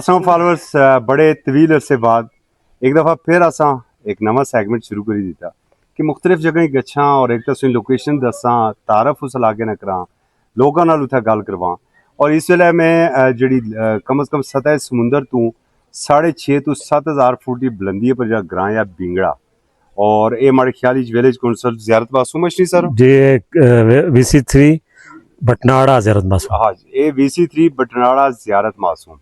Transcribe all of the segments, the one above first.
Followers बड़े तवील अरसे बाद एक दफ़ा फिर असां एक नवा सैगमेंट शुरू करी दिता कि मुख्तलिफ जगह गच्छां और एक तुसें लोकेशन दस्सां तारफ उस इलाके न करां लोगों नाल उत्थे गल करवां। और इस वेले मैं जिहड़ी कम अज़ कम सतह समुंदर तो 6.5 तो 7,000 फुट की बुलंदी पर जहाँ ग्रां या बिंगड़ा और ये माड़े ख्याल विलेज कौंसल जियारत मासूम अशनी सर जी VC3 बटनाड़ा जियारत मासूम। हाँ ये VC3 बटनाड़ा जियारत मासूम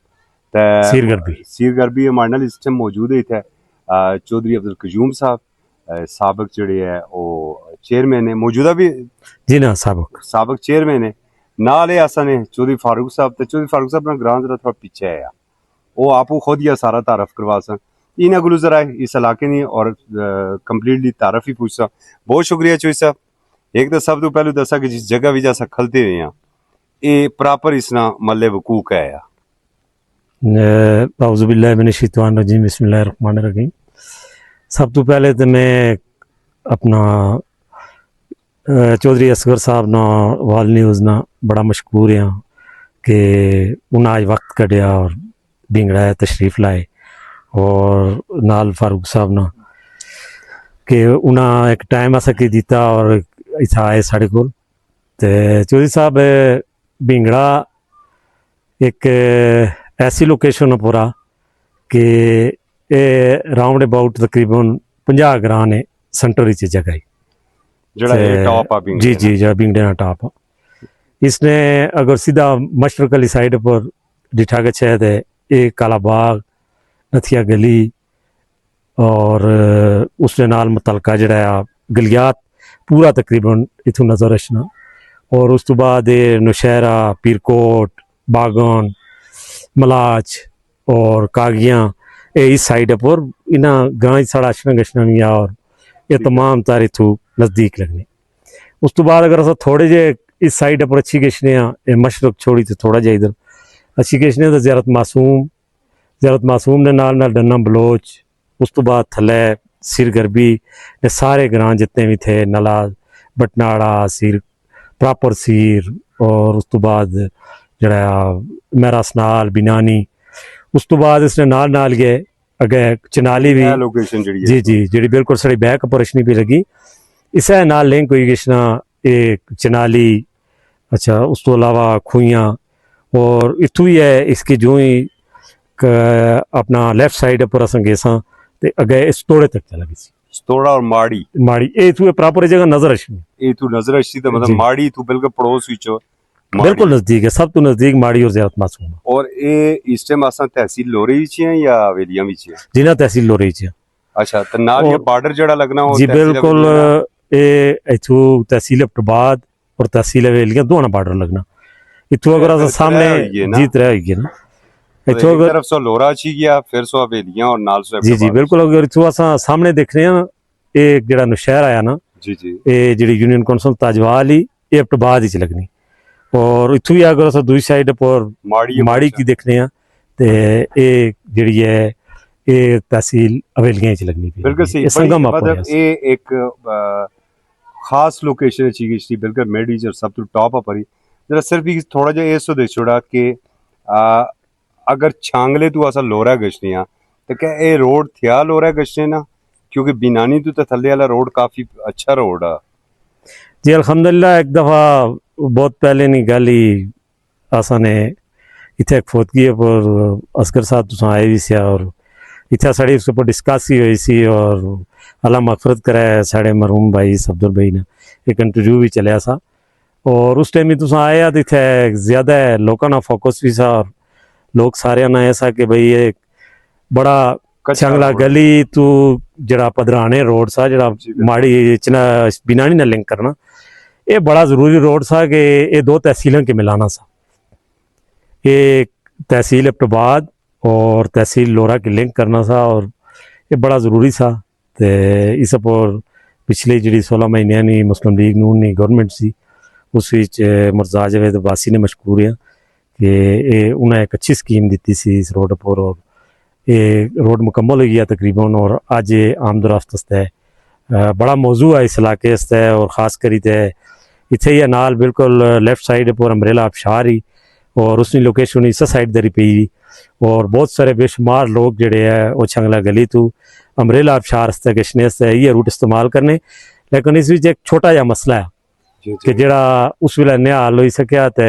सीरगरबी हमारे नाल इस टाइम मौजूद है। इत्थे चौधरी अब्दुल कयूम साहब साबक जिहड़े है वो चेयरमैन है मौजूदा भी जी ना साबक चेयरमैन है नाल असा ने चौधरी फारूक साहब तो चौधरी फारूक साहब अपना ग्रां जरा थोड़ा पीछे है वो आपू खुद ही सारा तारफ करवा सन इन्हें गुलू जरा इस इलाके की और कंप्लीटली तारफ ही पूछ सा। बहुत शुक्रिया चौधरी साहब। एक तो सब तो पहलू दसा कि जिस जगह भी जैसा खलते हुए हैं ये प्रॉपर इसना मल्ले वकूक है औज़ुबिल्लाहिमिनश्शैतानिर्रजीम बिस्मिल्लाहिर्रहमानिर्रहीम। सब तो पहले तो मैं अपना चौधरी असगर साहब ना वाल न्यूज़ ना बड़ा मशहूर हाँ कि उन्हें आज वक्त कढ़िया और बिंगड़ा तशरीफ लाए और नाल फारूक साहब ना कि उन्हें एक टाइम ऐसा की दिता और इतना आए साढ़े को। चौधरी साहब बिंगड़ा एक ऐसी लोकेशन पूरा कि राउंड अबाउट तकरीबन 50 ग्रां ने सेंटर जगह जी जी जो बिंगड़े टॉप इसने अगर सीधा मशरक वाली साइड पर डिठा के छे तो एक काला बाग नथिया गली और उसने नाल मुतलका जड़ा गलियात पूरा तकरीबन इथों नज़र रचना और उस तो बाद नौशहरा पीरकोट बागन मलाच और कागियाँ इस साइड पर इन्हें ग्रां साढ़ा अचना गछना नहीं आ और ये तमाम तार इथों नज़दीक लगने। उस तो बाद अगर अस थोड़े जे इस साइड पर अच्छी गछने मशरक छोड़ी तो थोड़ा जा इधर अच्छी गछने तो जियारत मासूम ने नाल डन्ना बलोच उस तो बाद थले सिरगरबी ने सारे ग्रां जितने भी थे नला बटनाड़ा सिर प्रॉपर सिर और उस तो बाद जड़ा मेरा सनाल बिनानी उस तो बाद इसने नाल गए अगे चनाली भी लोकेशन जी जी जी बिल्कुल साड़ी बैक अपरेशनी भी लगी इस नाल लिंक हुई किसना एक चनाली। अच्छा उस तो अलावा खुइयाँ और इतू ही है इसकी जो ही अपना लेफ्ट साइड पर अस गेसा तो अगे इस तोड़े तक चला गई तोड़ा और माड़ी ए तू प्रॉपर जगह नजर अच्छी ए तू नजर अच्छी तो मतलब माड़ी तू बिल्कुल पड़ोस विच बिल्कुल नजदीक है सब तो नजदीक माड़ी और जियारत मासूम और ये इस टाइम असा तहसील लोरी विच है या हवेलियां विच है जी ना तहसील लोरी च। अच्छा तो नाल ये बॉर्डर जड़ा लगना हो जी बिल्कुल ए इथू तहसील अब्बाद और तहसील हवेलियां दोनों बॉर्डर लगना इथू अगर सामने जी तरह होगी ना इथू अगर तरफ सो लोरा छी गया फिर सो हवेलियां और नाल सो जी जी बिल्कुल अगर इथू असा सामने देख रहे हैं ये जेड़ा नौशहर आया ना जी जी ये जेडी यूनियन कौंसल ताजवाल ही ये अब्बाद ही लगनी और इथू भी अगर अस दूसरी साइड पर माड़ी की देखने ते ये जिहड़ी है ये तहसील हवेलियां च लगनी पई बिल्कुल सही मतलब ये एक खास लोकेशन ची बिल्कुल मेडी और सब तो टॉप पर ही जरा सिर्फ थोड़ा जा ये सो देख छोड़ा कि अगर छांगले तू असा लोरा गछनिया तो क्या ये रोड थिया लोरा गछने ना क्योंकि बिनानी तो थल्ले वाला रोड काफी अच्छा रोड है जी अल्हम्दुलिल्लाह। एक दफ़ा बहुत पहले नहीं गल ही असा ने इतने खोदगी पर असगर साहब तुम आए भी सिया और इतना साड़ी उसके ऊपर डिस्कस ही हुई सी और अल्लाह मगफरत करे साढ़े मरहूम भाई सफदर भाई ने एक इंटरव्यू भी चलिया सा और उस टाइम भी तुम आए तो इतने ज़्यादा लोगों ना फोकस भी सा और लोग सारे ना ऐसा कि भाई ये बड़ा चंगला गली तू जड़ा पधराने रोड सा जड़ा माड़ी चना बिनानी ना लिंक करना ये बड़ा ज़रूरी रोड सा कि ये दो तहसीलों के मिलाना सा ये तहसील अब्बाद और तहसील लोरा की लिंक करना सा और ये बड़ा ज़रूरी सा तो इस पर पिछले जी 16 महीनों नहीं मुस्लिम लीग नून नहीं गवर्नमेंट सी उस मुर्तज़ा जावेद अब्बासी ने मशहूर है कि उन्हें एक अच्छी स्कीम दी सी इस रोड पर और ये रोड मुकम्मल हो गया तकरीबन और अज ये आमदरफ्त है बड़ा मौजू है इस इलाके और ख़ास करी इतने ही नाल बिल्कुल लेफ्ट साइड पर अम्ब्रेला आबशार ही और उसकी लोकेशन इस साइड दरी पी और बहुत सारे बेशुमार लोग जड़े है वो छंगला गली तू अमरेला आबशार आस्तै गशने आस्तै ये रूट इस्तेमाल करने, लेकिन इस विच एक छोटा जिहा मसला है कि जेड़ा उस वेले नया हल होई सकेआ ते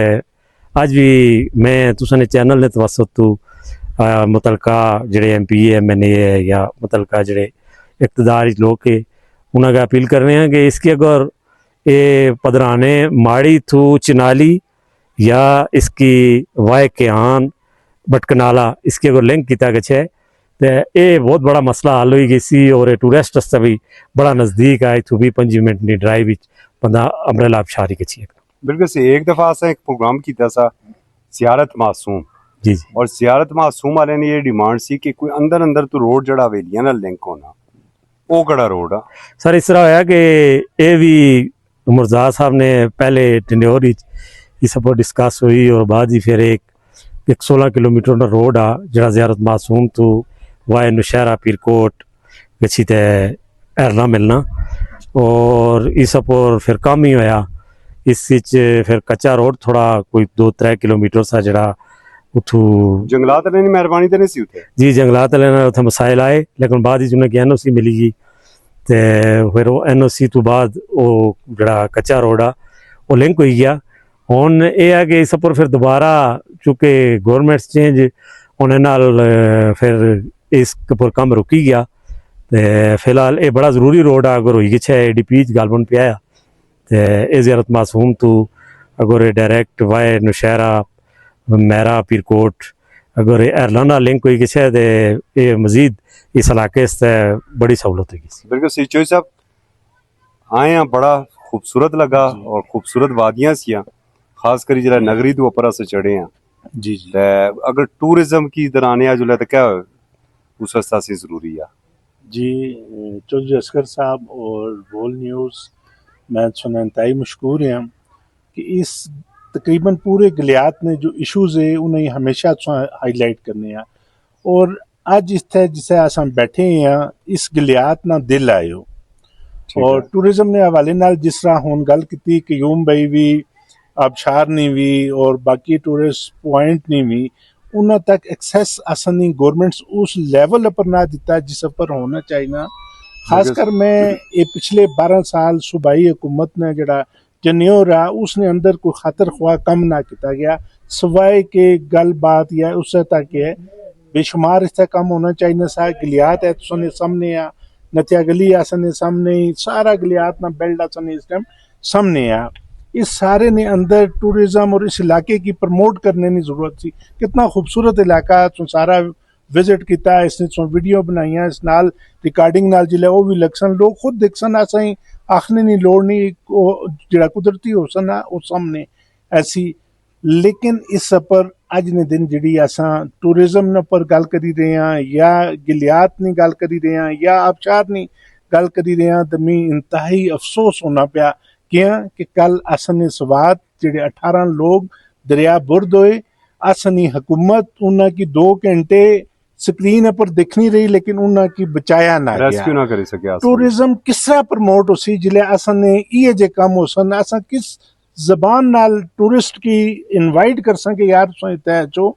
अज भी मैं तुसां चैनल ने तवसत तू मुतलका जेड़े MP MNA है या मुतलका जेड़े इकतदार लोग के उन्हें अपील कर रहे हैं कि इसके अगर ये पदराने माड़ी थू चिनाली या इसकी वाय के आन भटकनाला इसके अगर लिंक किया गया तो ये बहुत बड़ा मसला हल हो गई सी और टूरिस्ट रस्ता भी बड़ा नज़दीक आए थू भी 5 मिनट की ड्राइव बंदा अमरेला आबशारी के बिल्कुल सही। एक दफ़ा असें एक प्रोग्राम किया सा ज़ियारत मासूम जी जी और ज़ियारत मासूम वाले ने ये डिमांड सी कि कोई अंदर अंदर तो रोड जड़ा हवेलियां नाल लिंक होना, वो कड़ा रोड आ सर इस तरह होया कि ये भी मुर्जा साहब ने पहले टेन्योर इस पर डिस्कस हुई और बाद ही फिर एक 16 किलोमीटर का रोड आ जरा ज़ियारत मासूम तो वाए नौशहरा पीरकोट गच्छी ते एरना मिलना और इस पर फिर कम ही होया। इस फिर कच्चा रोड थोड़ा कोई 2-3 किलोमीटर सा जरा उथू जंगलात वाले ने मेहरबानी तो नहीं सी उथे जी जंगलात वाले ने उत्थे मसाइल आए, लेकिन बाद ही उन्हें NOC मिली गई तो फिर वो NOC तो बाद वो जड़ा कच्चा रोड आ वो लिंक हो गया। हुन ये है कि इस पर फिर दोबारा चूँकि गौरमेंट चेंज होने नाल फिर इस पर कम रुकी गया तो फिलहाल ये बड़ा ज़रूरी रोड आ अगर होई गई है ADP गल बन पे आया तो ये ज़ियारत मासूम तो अगर डायरेक्ट वाए नौशहरा मेरा पीरकोट अगर एयरलाना लिंक होई गई है तो ये मजीद इस इलाके से बड़ी सहूलत होगी। बिल्कुल सही चोई साहब आए हैं, बड़ा खूबसूरत लगा और खूबसूरत वादियां सियां, खास कर जरा नगरी तो ऊपर से चढ़े हैं जी जी ते अगर टूरिज्म की दराने आ जुला तो क्या उस वास्ते से जरूरी है जी चौधरी असगर साहब और बोल न्यूज़ मैं सुना इंतहाई मशहूर हैं कि इस तकरीबन पूरे गलियात ने जो इशूज़ है उन्हें हमेशा हाईलाइट करने हैं और अज इत्थे जिसे अस बैठे हैं इस गलियात ना दिल आए हो और टूरिज्म ने हवाले नाल जिस तरह हुण गल कीती क्यूम बई भी आबशार नहीं भी और बाकी टूरिस्ट पॉइंट नहीं भी उन्होंने तक एक्सेस आसानी गवर्नमेंट उस लेवल पर ना दिता जिस पर होना चाहिए। खासकर मैं ये पिछले 12 साल सूबाई हुकूमत ने जड़ा टेन्योर रहा उसने अंदर कोई खातर ख्वाह कम ना किया गया सवाए के गल बात या उस तक है बेशुमार इससे कम होना चाहिए। सा गलियात है तुसने सामने आ नतिया गली आसने सामने सारा गलियात ना बेल्ट आसने इस टाइम सामने आ इस सारे ने अंदर टूरिज्म और इस इलाके की प्रमोट करने की जरूरत थी। कितना खूबसूरत इलाका तू सारा विजिट किया इसने तू वीडियो बनाई इस नाल रिकॉर्डिंग नाल जिले वो भी लग्सन लोग खुद देखसन असें आखने नहीं लोड़ नहीं जड़ा कुदरती होसन वो सामने ऐसी। लेकिन इस पर अज ने दिन जी असा टूरिज्म न पर गल करी रहे हैं या गिलियात नहीं गल करी रहे हैं या आबशार नहीं गल करी रहे हैं तो मैं इंतहाई अफसोस होना पाया कि कल असनी सवाद जेडे 18 लोग दरिया बुर्द होए असनी हुकूमत उन्हें की 2 घंटे स्क्रीन पर दिख नहीं रही लेकिन उन्हें की बचाया ना रेस्क्यू ना कर सके टूरिज्म किस तरह प्रमोट हो सी जिले असने ये जे काम हो सन असा किस जबान नाल टूरिस्ट की इनवाइट कर सके यार तय जो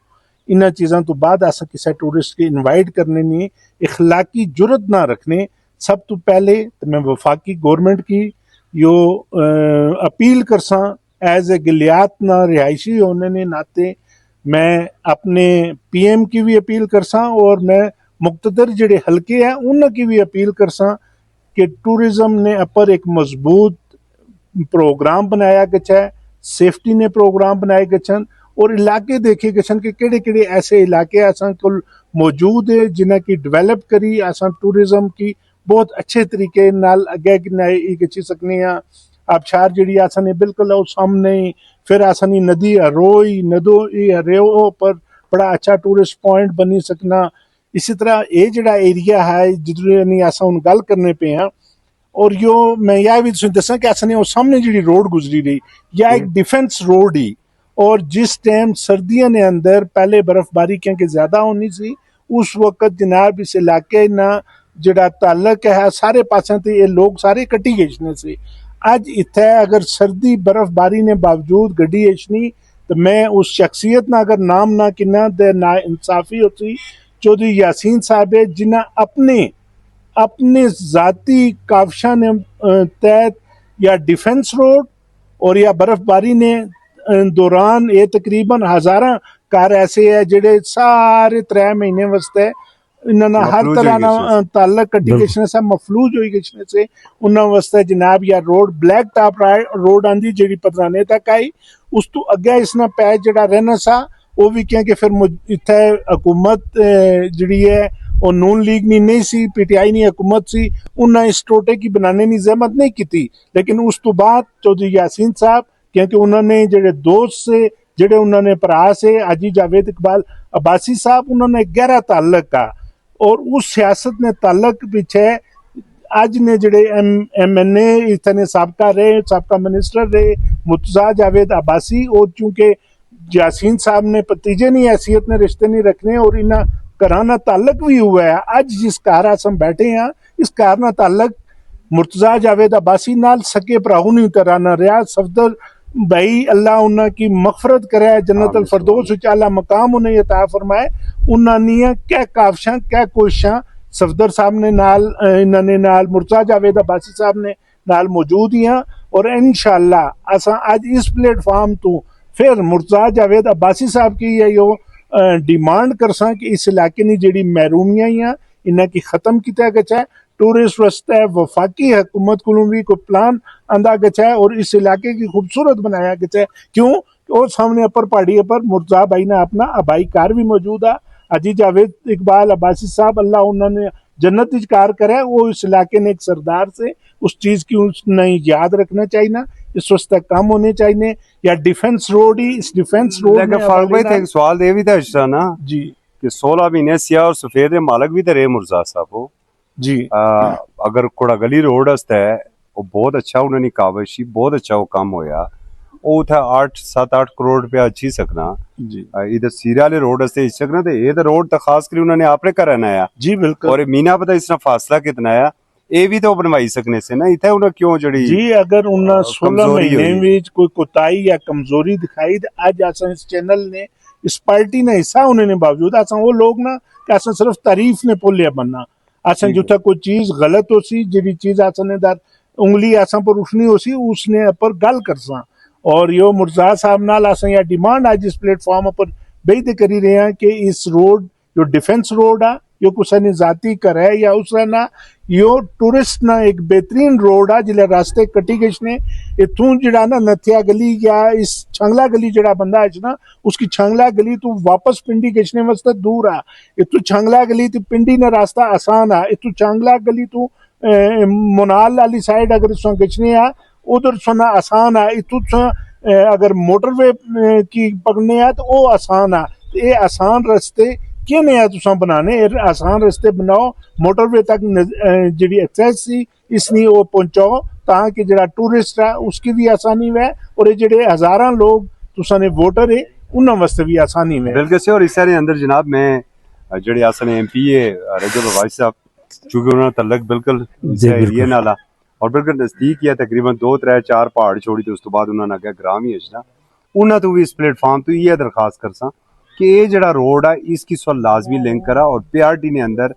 इन चीज़ों तो बाद असा किसी टूरिस्ट की इनवाइट करने नहीं इखलाकी जुरत ना रखने। सब तो पहले तो मैं वफाकी गवर्नमेंट की यो अपील कर सा एज ए गिलियात ना रिहायशी होने ने नाते मैं अपने PM की भी अपील कर सा और मैं मुक्तदर जड़े हल्के हैं उनकी भी अपील कर सा कि टूरिज्म ने अपर एक मजबूत प्रोग्राम बनाया गया है सेफ्टी ने प्रोग्राम बनाए गए और इलाके देखे गए कि केड़े केड़े ऐसे इलाके असा को मौजूद है जिन्हें की डेवलप करी असा टूरिज्म की बहुत अच्छे तरीके नाल अगे गची सकने हैं। आबशार जी आसानी बिल्कुल सामने फिर आसानी नदी अरोई नदो रेओ पर बड़ा अच्छा टूरिस्ट पॉइंट बनी सकना। इसी तरह ये जड़ा एरिया है जिधर असा हूँ गल करने पे हैं और यो मैं यह भी दसा कि असने वो सामने जी रोड गुजरी रही या एक डिफेंस रोड ही और जिस टाइम सर्दियों ने अंदर पहले बर्फबारी क्योंकि ज्यादा होनी सी उस वक्त जनाब इस इलाके ना जड़ा ताल्लक है सारे पासे ते ये लोग सारे कटी गए से अज इत्थे अगर सर्दी बर्फबारी ने बावजूद गड्डी इचनी तो मैं उस शख्सियत ना अगर नाम ना किना दे ना इंसाफी होती चौधरी यासीन साहब है जिन्हें अपने ज़ाती काविशा ने तहत या डिफेंस रोड और या बर्फबारी ने दौरान ये तकरीबन हज़ारा कार ऐसे है जेडे सारे 3 महीने वास्ते इन्होंने हर मफलूज तरह होई ना गए ताल्लुक कटी गए से मफलूज होई गए से उन्होंने वास्ते जनाब या रोड ब्लैक टॉप रोड आंदी जेडी पतराने तक आई उस तो अगे इसने पैच जड़ा रहना सा वो भी क्योंकि फिर इत्थे हुकूमत जिहड़ी है और नून लीग नहीं सी पीटीआई नहीं हुकूमत सी उन्हें इस टोटे की बनाने की जहमत नहीं की लेकिन उस तो बाद चौधरी यासीन साहब क्योंकि उन्होंने जेडे दोस्त से जेडे उन्होंने भरा से हाजी जावेद इकबाल अब्बासी साहब उन्होंने गहरा ताल्लुक का और उस सियासत ने ताल्लुक पीछे आज ने जेडे MNA इतने सबका मिनिस्टर रहे मुर्तजा जावेद अब्बासी और चूंकि यासीन साहब ने भतीजे नहीं हैसियत ने रिश्ते नहीं रखने और इन्हें घराना ताल्लुक भी हुआ है आज जिस घर हम बैठे हैं इस घर ना ताल्लुक मुर्तजा जावेद अब्बासी नाल सके भराऊ नहीं कराना रहा सफदर भाई अल्लाह उन्हें की मगफरत करे जन्नत अल फरदौस विच आला मकाम उन्हें अता फरमाए उन्होंने क्या काविशां क्या कोशिशां सफदर साहब ने नाल इन्होंने नाल मुर्तजा जावेद अब्बासी साहब ने नाल मौजूद ही हैं और इंशाअल्लाह असा आज इस प्लेटफॉर्म तो फिर मुर्तजा जावेद अब्बासी साहब की यो डिमांड करसा कि इस इलाके की जी महरूमियां हैं इन्हें की खत्म किया गया है टूरिस्ट वास्ते वफाकी हुकूमत को भी कोई प्लान आंदा गया है और इस इलाके की खूबसूरत बनाया गया है क्यों और सामने अपर पहाड़ी पर मुर्तजा भाई ने अपना आबाई कार भी मौजूद है हाजी जावेद इकबाल अब्बासी साहब अल्लाह उन्होंने जन्नत कार करे वो इस इलाके ने एक सरदार से उस चीज़ की उसने याद रखना चाहिए इस वास्ते काम होने चाहिए या डिफेंस रोड ही इस डिफेंस रोड लेकिन फारूक भाई थे एक सवाल ये भी था इस ना जी कि 16 महीने सियाह और सफेद मालक भी तो रहे मुर्तजा साहब वो जी अगर कोड़ागली रोड हस्ते है वो बहुत अच्छा उन्होंने काबिश ही बहुत अच्छा वो काम होया वो था 7-8 करोड़ रुपया अच्छी सकना जी इधर सीरा वाले रोड हस्ते इस सकना तो ये तो रोड तो खास कर उन्होंने आपने घर आया जी बिल्कुल और मीना पता इसना फासला कितना है ये भी तो बनवाई सकने से ना इथे उन्हें क्यों जड़ी जी अगर उन्हें 16 महीने में कोई कोताही या कमजोरी दिखाई तो आज आसा इस चैनल ने इस पार्टी ने हिस्सा होने ने बावजूद आसा वो लोग ना कि आसा सिर्फ तारीफ ने भुलिया बनना आसा जिथे कोई चीज गलत हो सी जी चीज आसा ने दार उंगली आसा पर उठनी हो सी उसने पर गल करसा और यो मुर्तजा साहब नाल आसा या डिमांड आज इस प्लेटफॉर्म पर बेद करी रहे हैं कि इस रोड जो डिफेंस रोड है यो कुछ ने जाती कर है या उस ना यो टूरिस्ट ना एक बेहतरीन रोड है जिले रास्ते कटी गए ने इथों जड़ा ना नथिया गली या इस छंगला गली जड़ा बंदा है ना उसकी छंगला गली तो वापस पिंडी गचने वास्ते दूर है इतु छंगला गली तो पिंडी ना रास्ता आसान है इतु छंगला गली तो मोनाल वाली साइड अगर इसमें गचने है उधर सुना आसान है इतु अगर मोटरवे की पकड़ने है तो वो आसान है ये आसान रास्ते क्यों नहीं तुसा बनाने आसान रास्ते बनाओ मोटरवे तक जी एक्सेस सी इसनी वो पहुंचाओ ताकि जरा टूरिस्ट है उसकी भी आसानी है और ये जेडे हजारां लोग तुसा ने वोटर है उन्होंने वास्ते भी आसानी है बिल्कुल से और इस सारे अंदर जनाब मैं जेडे आसने MPA रजब अब्बासी साहब चूंकि उन्होंने तल्लक बिल्कुल एरिया नाला और बिल्कुल नजदीक ही है तकरीबन 2-3-4 पहाड़ छोड़ी तो उस तो बाद उन्होंने आगे ग्राम ही है उन्होंने तो भी इस प्लेटफॉर्म तो ये दरखास्त करसा कि ये जड़ा रोड है इसकी स्व लाजमी लिंक करा और PRT ने अंदर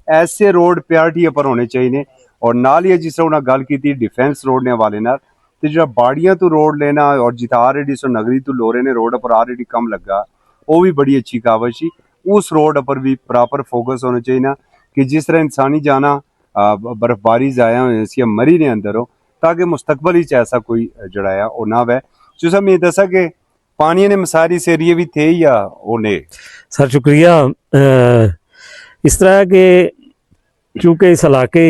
ऐसे रोड PRT पर होने चाहिए और नाल ही जिस तरह उन्हें गल की डिफेंस रोड ने हवाले नाल ते जो बाड़ियां तो रोड लेना और जिथा ऑलरेडी सो नगरी तो लोरे ने रोड पर ऑलरेडी कम लगा वो भी बड़ी अच्छी कावश ही उस रोड पर भी प्रॉपर फोकस होना चाहिए कि जिस तरह इंसानी जाना बर्फबारी जाया हो मरी ने अंदर हो ताकि मुस्तकबल ही ऐसा कोई जड़ा है वो ना वह जो मैं दसा कि पानी ने मसारी से एरिए भी थे या उन्हें सर शुक्रिया इस तरह के चूँकि इस इलाके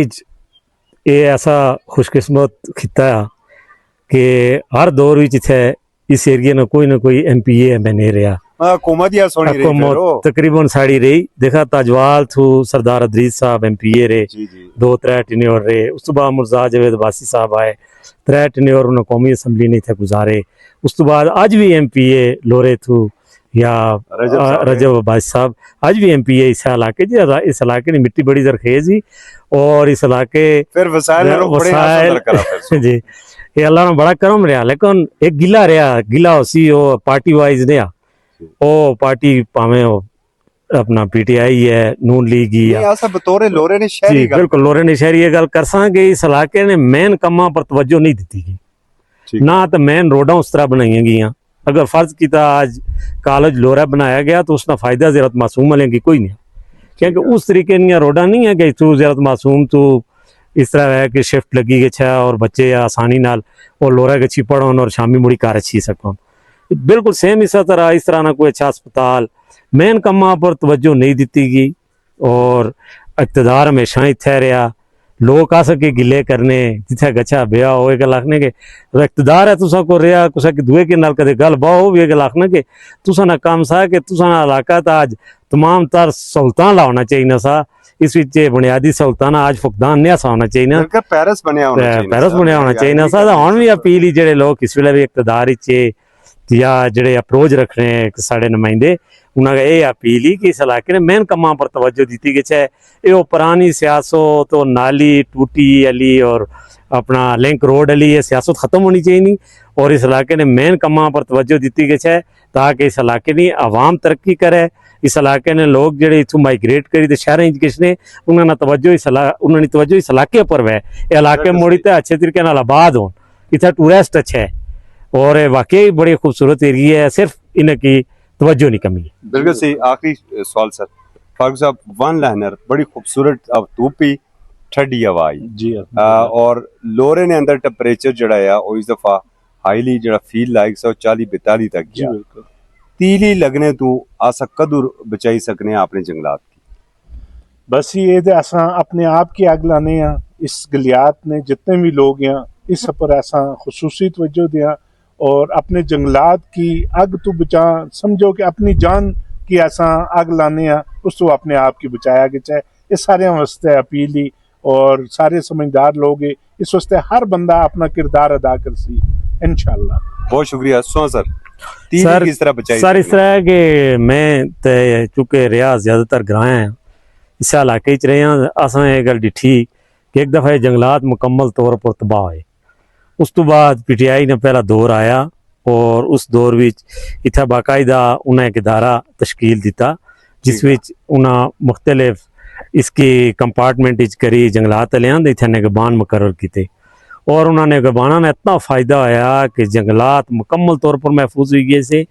ये ऐसा खुशकिस्मत खिता है कि हर दौर इत्थे इस एरिए में कोई ना कोई MPA MNA रहा हुकूमत या सोनी रही फिर वो। तकरीबन साड़ी रही देखा ताजवाल थू सरदार अदरीस साहब MPA रहे जी जी 2-3 टेन्योर रहे उस तो बाद मुर्तजा जावेद अब्बासी साहब आए 3 टेन्योर उन्होंने कौमी असम्बली नहीं थे गुजारे उस तो बाद आज भी MPA लोरे थू या रजब अब्बासी साहब आज भी MPA इस इलाके इस इलाके की मिट्टी बड़ी जरखेज ही और इस इलाके फिर वसाइल जी ये अल्लाह ने बड़ा करम रहा, लेकिन एक गिला रहा, गिला उसी वो पार्टी वाइज रहा, वो पार्टी भावें वो अपना पीटीआई है, नून लीग ही नहीं है ऐसा बतौर लोरे ने जी, शहरी गल बिल्कुल लोरे ने शहरी ये गल कर कि इस इलाके ने मेन कम्मा पर तवज्जो नहीं दी गई ठीक ना, तो मेन रोडा उस तरह बनाई गई। अगर फर्ज किया आज कॉलेज लोरा बनाया गया तो उसका फायदा ज़रूरत मासूम वाले की कोई नहीं, क्योंकि उस तरीके दी रोडा नहीं है कि तू ज़रूरत मासूम तू इस तरह है कि शिफ्ट लगी गई है और बच्चे आसानी नाल वो लोरा गच्छी पढ़न और शामी मुड़ी कार अच्छी सकन। बिल्कुल सेम इस तरह ना कोई अच्छा अस्पताल मेन कम्मा पर तवज्जो नहीं दी गई और इकतदार हमेशा इत्थे रहा। लोग आ सके गिले करने जिथे गच्छा ब्याह हो गल आखने के इकतदार है तुसा को रहा कुसा के दुए के नाल कदे गल बाह हो भी गल आखना कि तुसा ना काम सा कि तुसा ना इलाका तो आज तमाम तर सहूलतां लाना चाहिए सा, इस विच बुनियादी सहूलतां आज फुकदान नहीं सा होना चाहिए, बिल्कुल पेरिस बनया होना चाहिए, पैरस बनया होना चाहिए सा। हुण भी अपील ही जेडे लोग किस वेले भी इकतदार च या जेडे अप्रोच रख रहे हैं साढ़े नुमाइंदे उन्होंने ये अपील ही कि इस इलाके ने मेन कम्मा पर तवज्जो दी गई है। ये पुरानी सियासत तो नाली टूटी अली और अपना लिंक रोड अली ये सियासत खत्म होनी चाहिए और इस इलाके ने मेन कम्मा पर तवज्जो दी गई है ताकि इस इलाके की आवाम तरक्की करे। इस इलाके ने लोग जेडे इतों माइग्रेट करी तो शहर किसने उन्होंने तवज्जो इस इलाके पर वै इलाके मुड़ी तो अच्छे तरीके नाल आबाद हो, इतना टूरिस्ट अच्छा है और वाकई बड़ी खूबसूरत एरिया है, सिर्फ इनकी तवज्जो नहीं कमी है। बिल्कुल सही। आखिरी सवाल सर, फारूक साहब वन लाइनर बड़ी खूबसूरत धूपी ठंडी हवा आई जी और लोरे ने अंदर टेम्परेचर जड़ा है वो इस दफा हाईली जड़ा फील लाइक 140-42 तक जी गया। बिल्कुल। तीली लगने तू आसा कदूर बचाई सकने अपने जंगलात की? बस ये ते असां अपने आप की अग लाने हैं, इस गलियात ने जितने भी लोग हैं इस पर असां खुसूसी तवज्जो दें और अपने जंगलात की अग तो बचा समझो कि अपनी जान की असां अग लाने हैं उस तो अपने आप की बचाया गया चाहे। ये सारे वास्ते अपील ही और सारे समझदार लोग है इस वास्ते हर बंदा अपना किरदार अदा कर सी इंशाअल्लाह। बहुत शुक्रिया सो सर। सर किस तरह बचाई सर इस तरह है कि मैं ते चूंकि रिया ज्यादातर ग्रां हैं इस इलाके च रहे हैं, असां ये गल डिठी कि एक दफ़ा जंगलात मुकम्मल तौर पर तबाह होए। उस तो बाद पीटीआई ने पहला दौर आया और उस दौर विच इत्थे बाकायदा उन्हें एक इदारा तश्कील दिता जिस विच उन्हें मुख्तलिफ इसकी कंपार्टमेंट करी जंगलात लिया इत्थे निगहबान मुकर्रर किए और उन्होंने निगहबाना में इतना फ़ायदा होया कि जंगलात मुकम्मल तौर पर महफूज हुई गए से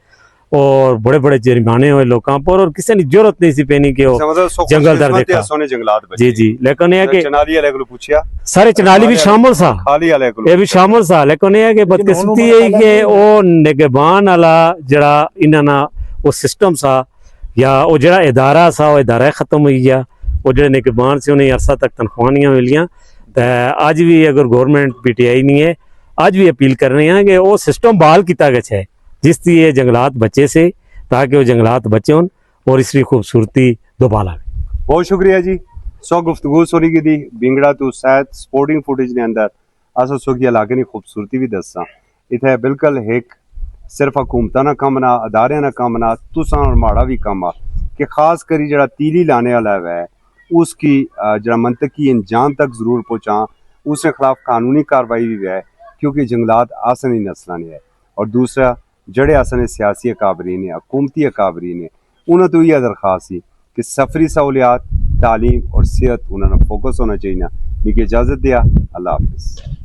और बड़े बड़े जुर्माने हुए लोगों पर और किसी की जरूरत नहीं सी पैनी कि जंगल दर देखा सोने जंगलात जी जी। लेकिन यह कि चनाली वाले को पूछया सारे चनाली भी शामिल सा खाली वाले को ये भी शामिल सा, लेकिन यह कि बदकिस्मती है कि वो निगहबान वाला जड़ा इन्होंने वो सिस्टम सा या वो जड़ा इदारा सा वो इदारा खत्म हुई गया। वो जो निगहबान से उन्हें अरसा तक तनख्वाहियाँ मिलियाँ तो अज भी अगर गौरमेंट पीटीआई नहीं है अज भी अपील कर रहे हैं कि वो सिस्टम बहाल किया गया है जिससे ये जंगलात बचे से ताकि वो जंगलात बचे हों और इसकी खूबसूरती दोबारा। बहुत शुक्रिया जी। सो गुफ्तगू सोनी की दी बिंगड़ा तो शायद स्पोर्टिंग फुटेज ने अंदर अस सोगी इलाके की खूबसूरती भी दसा इतने बिल्कुल एक सिर्फ हुकूमत ना कम ना अदारे ना कम ना तुसा और माड़ा भी कम आ कि खास करी जरा तीली लाने वाला है उसकी जरा मनतकी अंजाम तक जरूर पहुँचा उसके खिलाफ कानूनी कार्रवाई भी है क्योंकि जंगलात आसनी नस्ल ने है। और दूसरा जड़े आसने सियासी अकाबरीन है हुकूमती अकाबरीन है उन्हें तो यह दरख्वास्त ही कि सफरी सहूलियात तालीम और सेहत उन्होंने फोकस होना चाहिए। ना इजाज़त दिया। अल्लाह हाफिज़।